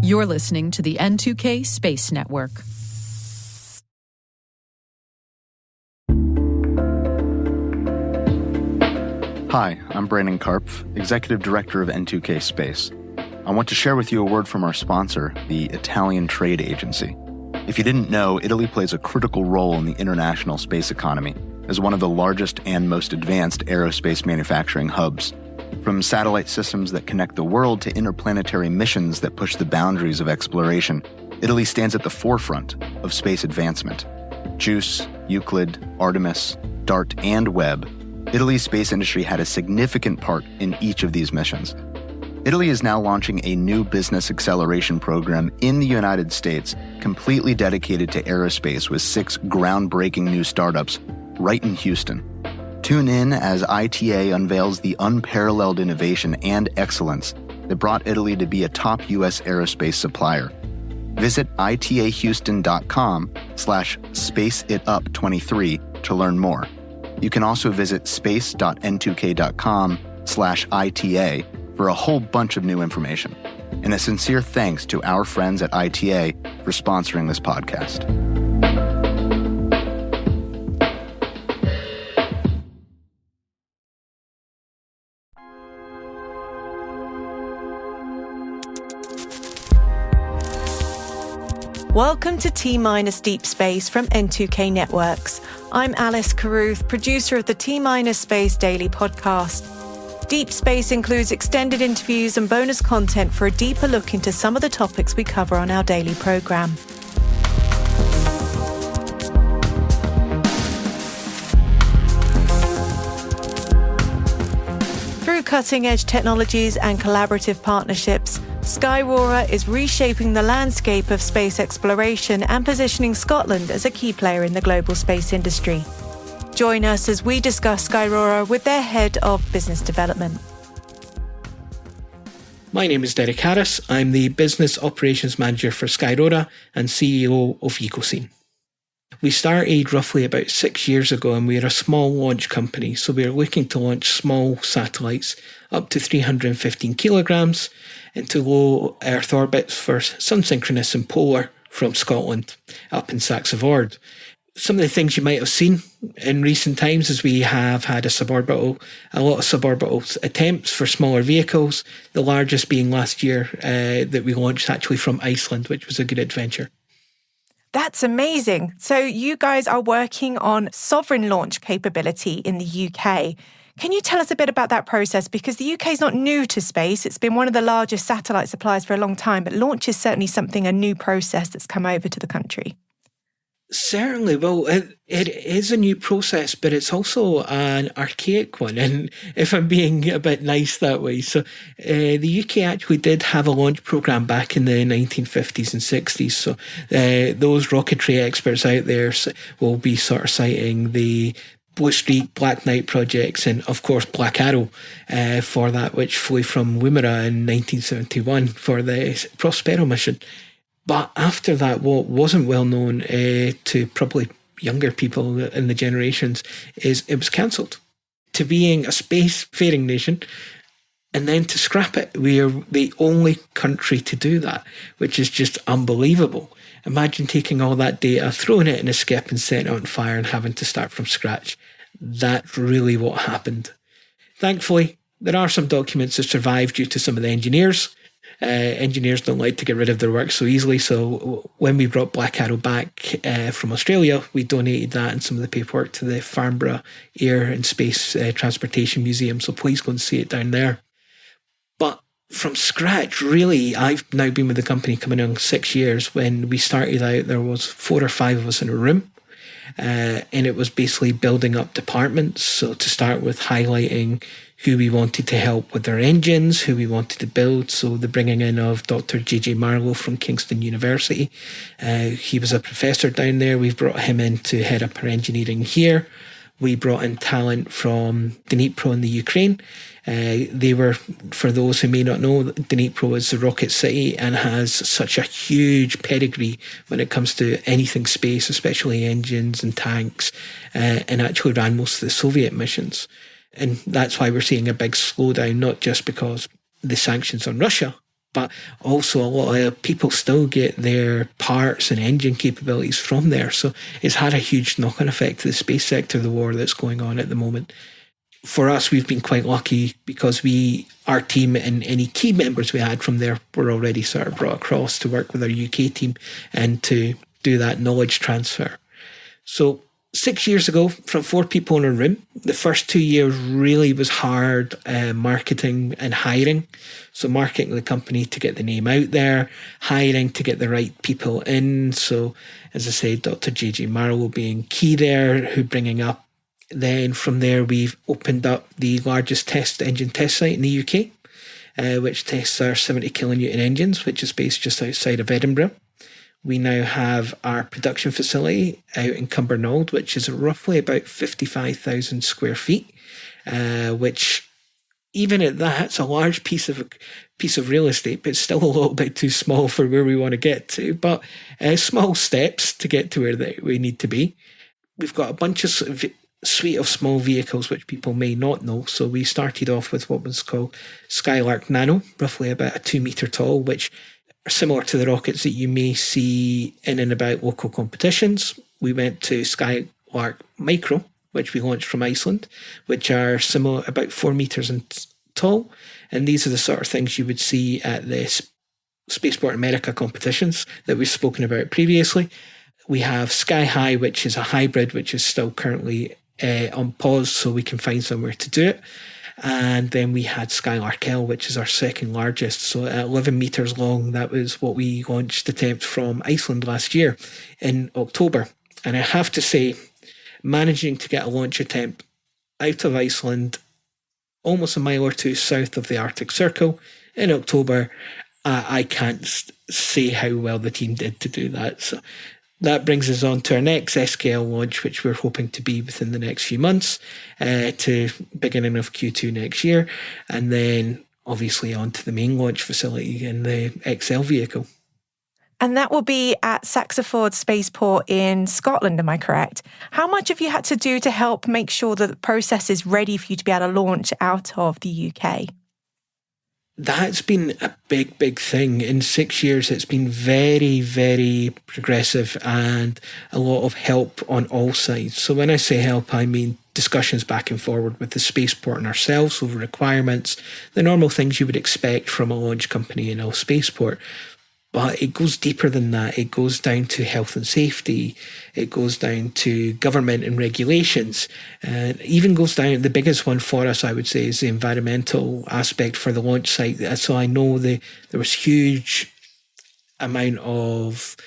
You're listening to the N2K Space Network. Hi, I'm Brandon Karpf, Executive Director of N2K Space. I want to share with you a word from our sponsor, the Italian Trade Agency. If you didn't know, Italy plays a critical role in the international space economy as one of the largest and most advanced aerospace manufacturing hubs. From satellite systems that connect the world to interplanetary missions that push the boundaries of exploration, Italy stands at the forefront of space advancement. JUICE, Euclid, Artemis, DART, and Webb, Italy's space industry had a significant part in each of these missions. Italy is now launching a new business acceleration program in the United States completely dedicated to aerospace with 6 groundbreaking new startups right in Houston. Tune in as ITA unveils the unparalleled innovation and excellence that brought Italy to be a top U.S. aerospace supplier. Visit itahouston.com/spaceitup23 to learn more. You can also visit space.n2k.com/ITA for a whole bunch of new information. And a sincere thanks to our friends at ITA for sponsoring this podcast. Welcome to T-Minus Deep Space from N2K Networks. I'm Alice Carruth, producer of the T-Minus Space Daily podcast. Deep Space includes extended interviews and bonus content for a deeper look into some of the topics we cover on our daily program. Through cutting-edge technologies and collaborative partnerships, Skyrora is reshaping the landscape of space exploration and positioning Scotland as a key player in the global space industry. Join us as we discuss Skyrora with their Head of Business Development. My name is Derek Harris. I'm the Business Operations Manager for Skyrora and CEO of Ecoscene. We started roughly about 6 years ago and we're a small launch company, so we're looking to launch small satellites up to 315 kilograms into low Earth orbits for sun-synchronous and polar from Scotland up in Saxe-Voord. Some of the things you might have seen in recent times is we have had a lot of suborbital attempts for smaller vehicles, the largest being last year that we launched actually from Iceland, which was a good adventure. That's amazing. So you guys are working on sovereign launch capability in the UK. Can you tell us a bit about that process? Because the UK is not new to space. It's been one of the largest satellite suppliers for a long time, but launch is certainly a new process that's come over to the country. Certainly. Well, it is a new process, but it's also an archaic one. And if I'm being a bit nice that way. So the UK actually did have a launch program back in the 1950s and 60s. So those rocketry experts out there will be sort of citing the Blue Streak, Black Knight projects, and of course Black Arrow for that, which flew from Woomera in 1971 for the Prospero mission. But after that, what wasn't well known to probably younger people in the generations is it was cancelled. To being a spacefaring nation and then to scrap it, we are the only country to do that, which is just unbelievable. Imagine taking all that data, throwing it in a skip and setting it on fire and having to start from scratch. That's really what happened. Thankfully, there are some documents that survive due to some of the engineers. Engineers don't like to get rid of their work so easily, so when we brought Black Arrow back from Australia, we donated that and some of the paperwork to the Farnborough Air and Space Transportation Museum, so please go and see it down there. But from scratch, really, I've now been with the company coming on 6 years. When we started out, there was 4 or 5 of us in a room, and it was basically building up departments. So to start with, highlighting who we wanted to help with their engines, who we wanted to build. So the bringing in of Dr. J.J. Marlowe from Kingston University. He was a professor down there. We've brought him in to head up our engineering here. We brought in talent from Dnipro in the Ukraine. They were, for those who may not know, Dnipro is the rocket city and has such a huge pedigree when it comes to anything space, especially engines and tanks, and actually ran most of the Soviet missions. And that's why we're seeing a big slowdown, not just because the sanctions on Russia, but also a lot of people still get their parts and engine capabilities from there. So it's had a huge knock-on effect to the space sector, the war that's going on at the moment. For us, we've been quite lucky because our team and any key members we had from there were already sort of brought across to work with our UK team and to do that knowledge transfer. So 6 years ago, from 4 people in a room, the first 2 years really was hard marketing and hiring. So marketing the company to get the name out there, hiring to get the right people in. So as I said, Dr. J.J. Marlowe being key there, who bringing up. Then from there, we've opened up the largest engine test site in the UK, which tests our 70 kilonewton engines, which is based just outside of Edinburgh. We now have our production facility out in Cumbernauld, which is roughly about 55,000 square feet, which even at that, it's a large piece of real estate, but it's still a little bit too small for where we want to get to. But small steps to get to where we need to be. We've got a bunch of suite of small vehicles which people may not know. So we started off with what was called Skylark Nano, roughly about a 2 metre tall, which are similar to the rockets that you may see in and about local competitions. We went to Skylark Micro, which we launched from Iceland, which are similar, about 4 metres tall. And these are the sort of things you would see at the Spaceport America competitions that we've spoken about previously. We have Sky High, which is a hybrid, which is still currently on pause, so we can find somewhere to do it. And then we had Skylark L, which is our second largest. So at 11 metres long, that was what we launched attempt from Iceland last year in October. And I have to say, managing to get a launch attempt out of Iceland, almost a mile or two south of the Arctic Circle in October, I can't say how well the team did to do that. So that brings us on to our next SKL launch, which we're hoping to be within the next few months, to beginning of Q2 next year, and then obviously on to the main launch facility in the XL vehicle. And that will be at Saxiford Spaceport in Scotland, am I correct? How much have you had to do to help make sure that the process is ready for you to be able to launch out of the UK? That's been a big thing. In 6 years, it's been very, very progressive and a lot of help on all sides. So when I say help, I mean discussions back and forward with the spaceport and ourselves over requirements, the normal things you would expect from a launch company in a spaceport. But it goes deeper than that. It goes down to health and safety. It goes down to government and regulations. And even goes down, the biggest one for us, I would say, is the environmental aspect for the launch site. So I know there was huge amount of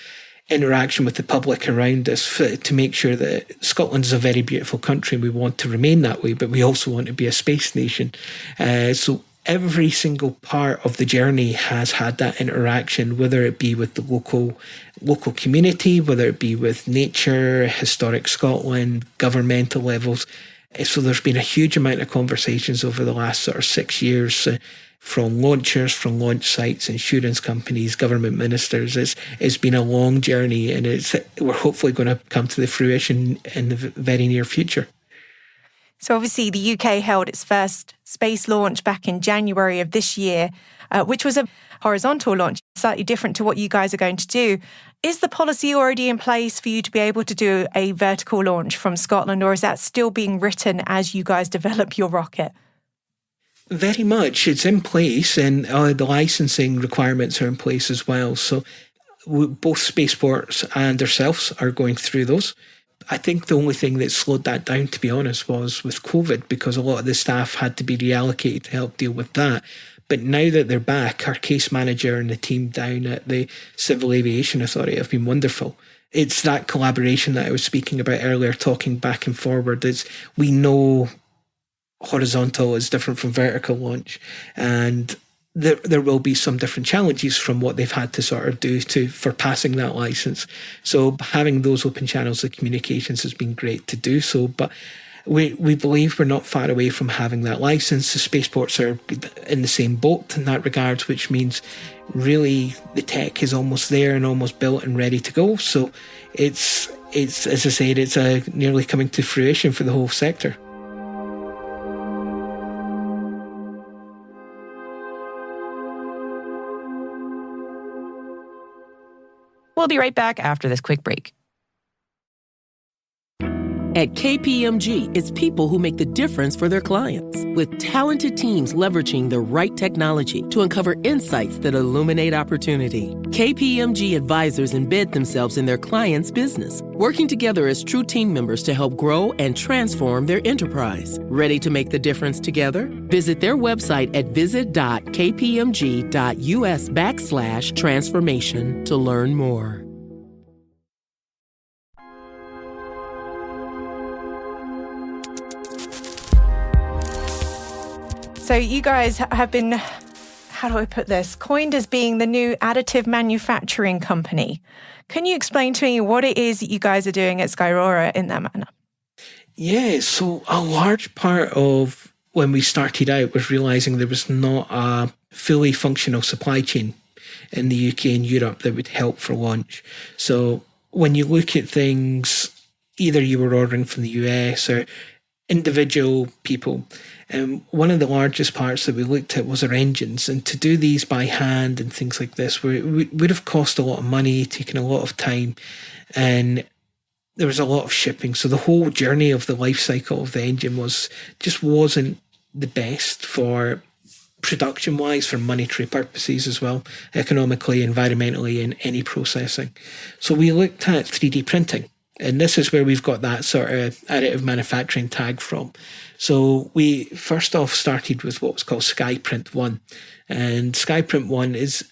interaction with the public around us to make sure that Scotland is a very beautiful country and we want to remain that way, but we also want to be a space nation. So every single part of the journey has had that interaction, whether it be with the local community, whether it be with nature, Historic Scotland, governmental levels. So there's been a huge amount of conversations over the last sort of 6 years from launchers, from launch sites, insurance companies, government ministers. It's been a long journey, and we're hopefully going to come to the fruition in the very near future. So obviously the UK held its first space launch back in January of this year, which was a horizontal launch, slightly different to what you guys are going to do. Is the policy already in place for you to be able to do a vertical launch from Scotland, or is that still being written as you guys develop your rocket? Very much. It's in place, and the licensing requirements are in place as well. So both spaceports and ourselves are going through those. I think the only thing that slowed that down, to be honest, was with COVID, because a lot of the staff had to be reallocated to help deal with that. But now that they're back, our case manager and the team down at the Civil Aviation Authority have been wonderful. It's that collaboration that I was speaking about earlier, talking back and forward. We know horizontal is different from vertical launch, and there will be some different challenges from what they've had to sort of do for passing that license. So having those open channels of communications has been great to do so. But we believe we're not far away from having that license. The spaceports are in the same boat in that regard, which means really the tech is almost there and almost built and ready to go. So it's as I said, it's nearly coming to fruition for the whole sector. We'll be right back after this quick break. At KPMG, it's people who make the difference for their clients. With talented teams leveraging the right technology to uncover insights that illuminate opportunity. KPMG advisors embed themselves in their clients' business, working together as true team members to help grow and transform their enterprise. Ready to make the difference together? Visit their website at visit.kpmg.us/transformation to learn more. So you guys have been, how do I put this, coined as being the new additive manufacturing company. Can you explain to me what it is that you guys are doing at Skyrora in that manner? Yeah, so a large part of when we started out was realising there was not a fully functional supply chain in the UK and Europe that would help for launch. So when you look at things, either you were ordering from the US or individual people, one of the largest parts that we looked at was our engines, and to do these by hand and things like this would have cost a lot of money, taken a lot of time, and there was a lot of shipping. So the whole journey of the life cycle of the engine wasn't the best for production wise, for monetary purposes as well, economically, environmentally, and any processing. So we looked at 3D printing. And this is where we've got that sort of additive manufacturing tag from. So we first off started with what was called Skyprint 1. And Skyprint 1 is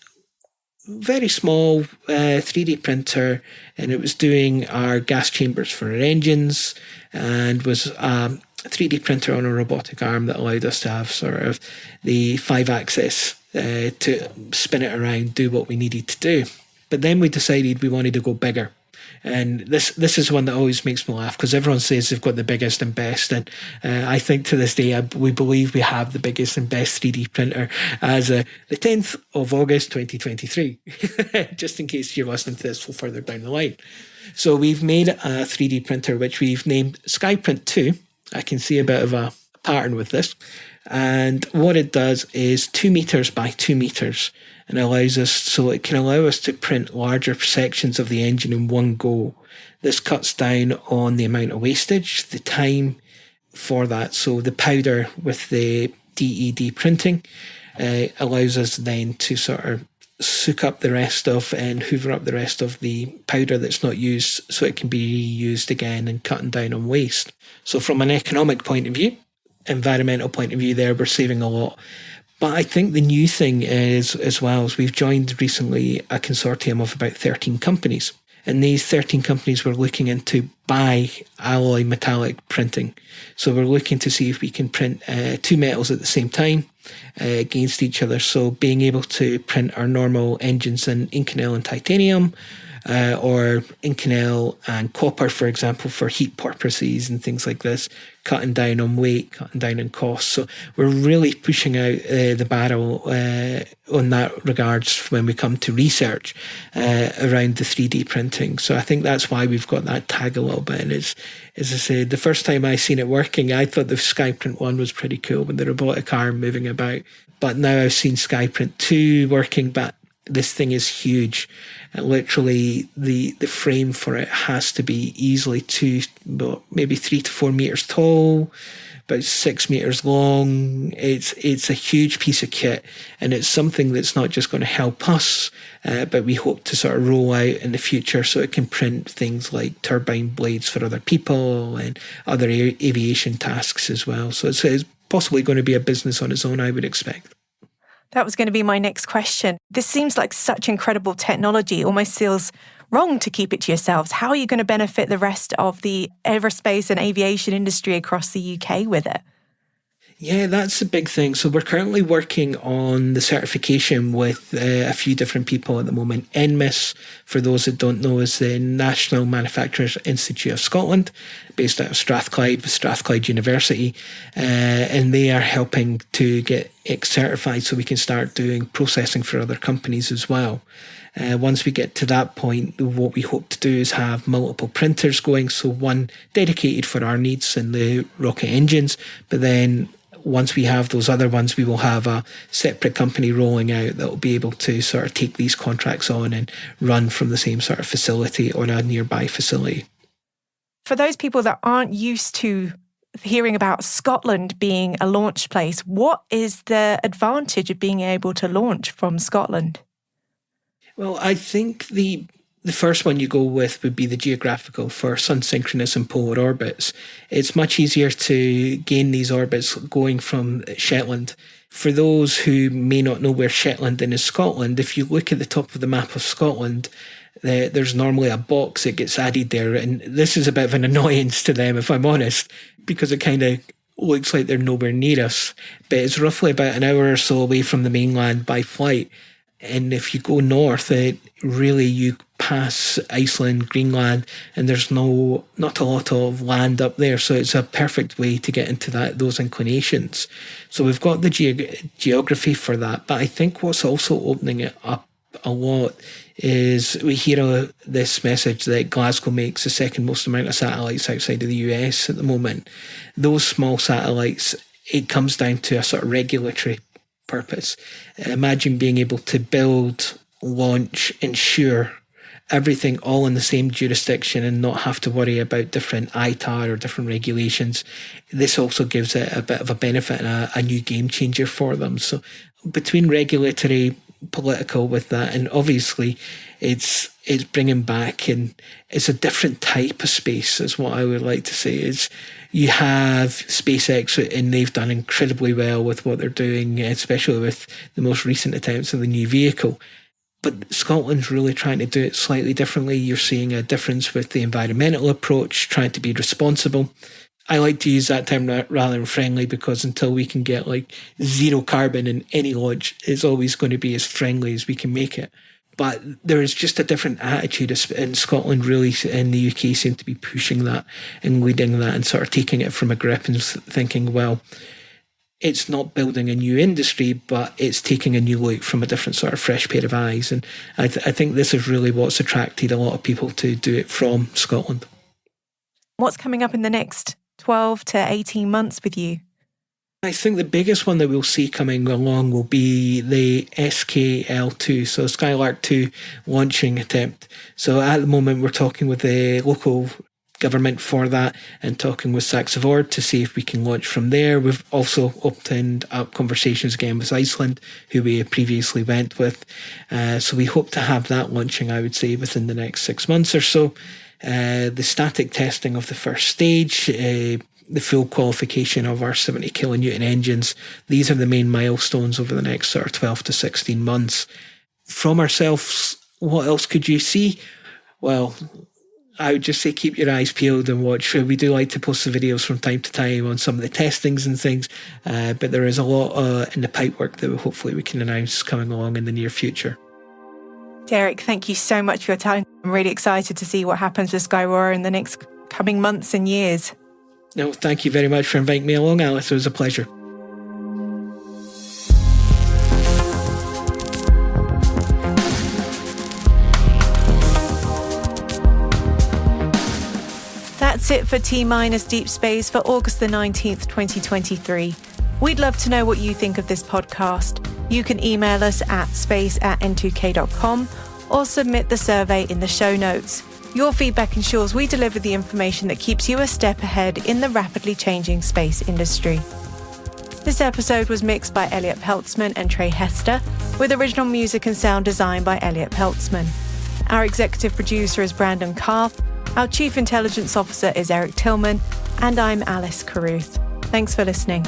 very small 3D printer, and it was doing our gas chambers for our engines, and was a 3D printer on a robotic arm that allowed us to have sort of the 5-axis to spin it around, do what we needed to do. But then we decided we wanted to go bigger. And this is one that always makes me laugh, because everyone says they've got the biggest and best. And I think to this day, we believe we have the biggest and best 3D printer as the 10th of August, 2023, just in case you're listening to this further down the line. So we've made a 3D printer, which we've named Skyprint 2. I can see a bit of a pattern with this. And what it does is 2 meters by 2 meters. And it can allow us to print larger sections of the engine in one go. This cuts down on the amount of wastage, the time for that. So the powder with the DED printing allows us then to sort of soak up the rest of and hoover up the rest of the powder that's not used, so it can be reused again, and cutting down on waste. So from an economic point of view, environmental point of view there, we're saving a lot. But I think the new thing is, as well, is we've joined recently a consortium of about 13 companies. And these 13 companies were looking into bi-alloy metallic printing. So we're looking to see if we can print 2 metals at the same time against each other. So being able to print our normal engines in Inconel and titanium, or Inconel and copper, for example, for heat purposes and things like this, cutting down on weight, cutting down on costs. So we're really pushing out the barrel on that regards when we come to research around the 3D printing. So I think that's why we've got that tag a little bit. And as I said, the first time I seen it working, I thought the Skyprint 1 was pretty cool with the robotic arm moving about. But now I've seen Skyprint 2 working, but this thing is huge. Literally, the frame for it has to be easily maybe 3 to 4 meters tall, about 6 meters long. It's a huge piece of kit, and it's something that's not just going to help us, but we hope to sort of roll out in the future so it can print things like turbine blades for other people and other aviation tasks as well. So it's possibly going to be a business on its own, I would expect. That was going to be my next question. This seems like such incredible technology, almost feels wrong to keep it to yourselves. How are you going to benefit the rest of the aerospace and aviation industry across the UK with it? Yeah, that's a big thing. So we're currently working on the certification with a few different people at the moment. NMIS, for those that don't know, is the National Manufacturers Institute of Scotland, based out of Strathclyde University, and they are helping to get it certified so we can start doing processing for other companies as well. Once we get to that point, what we hope to do is have multiple printers going, so one dedicated for our needs and the rocket engines, but then once we have those other ones, we will have a separate company rolling out that will be able to sort of take these contracts on and run from the same sort of facility or a nearby facility. For those people that aren't used to hearing about Scotland being a launch place, what is the advantage of being able to launch from Scotland? Well, I think the first one you go with would be the geographical for sun-synchronous and polar orbits. It's much easier to gain these orbits going from Shetland. For those who may not know where Shetland is Scotland, if you look at the top of the map of Scotland, there's normally a box that gets added there. And this is a bit of an annoyance to them, if I'm honest, because it kind of looks like they're nowhere near us. But it's roughly about an hour or so away from the mainland by flight. And if you go north, you pass Iceland, Greenland, and there's not a lot of land up there. So it's a perfect way to get into those inclinations. So we've got the geography for that. But I think what's also opening it up a lot is we hear this message that Glasgow makes the second most amount of satellites outside of the US at the moment. Those small satellites, it comes down to a sort of regulatory purpose. Imagine being able to build, launch, ensure everything all in the same jurisdiction and not have to worry about different ITAR or different regulations. This also gives it a bit of a benefit and a new game changer for them. So between regulatory, political with that, and obviously it's bringing back, and it's a different type of space is what I would like to say. Is you have SpaceX, and they've done incredibly well with what they're doing, especially with the most recent attempts of the new vehicle. But Scotland's really trying to do it slightly differently. You're seeing a difference with the environmental approach, trying to be responsible. I like to use that term rather than friendly, because until we can get like zero carbon in any launch, it's always going to be as friendly as we can make it. But there is just a different attitude in Scotland, really, and the UK seem to be pushing that and leading that and sort of taking it from a grip and thinking, well, it's not building a new industry, but it's taking a new look from a different sort of fresh pair of eyes. And I think this is really what's attracted a lot of people to do it from Scotland. What's coming up in the next 12 to 18 months with you? I think the biggest one that we'll see coming along will be the SKL2, so Skylark 2 launching attempt. So at the moment we're talking with the local government for that and talking with Saxavord to see if we can launch from there. We've also opened up conversations again with Iceland, who we previously went with. So we hope to have that launching, I would say, within the next 6 months or so. The static testing of the first stage, the full qualification of our 70 kilonewton engines. These are the main milestones over the next sort of 12 to 16 months. From ourselves, what else could you see? Well, I would just say keep your eyes peeled and watch. We do like to post the videos from time to time on some of the testings and things, but there is a lot in the pipework that hopefully we can announce coming along in the near future. Derek, thank you so much for your time. I'm really excited to see what happens with Skyaurora in the next coming months and years. No, thank you very much for inviting me along, Alice. It was a pleasure. That's it for T-Minus Deep Space for August the 19th, 2023. We'd love to know what you think of this podcast. You can email us at space@n2k.com or submit the survey in the show notes. Your feedback ensures we deliver the information that keeps you a step ahead in the rapidly changing space industry. This episode was mixed by Elliot Peltzman and Trey Hester, with original music and sound design by Elliot Peltzman. Our executive producer is Brandon Karth, our chief intelligence officer is Eric Tillman, and I'm Alice Carruth. Thanks for listening.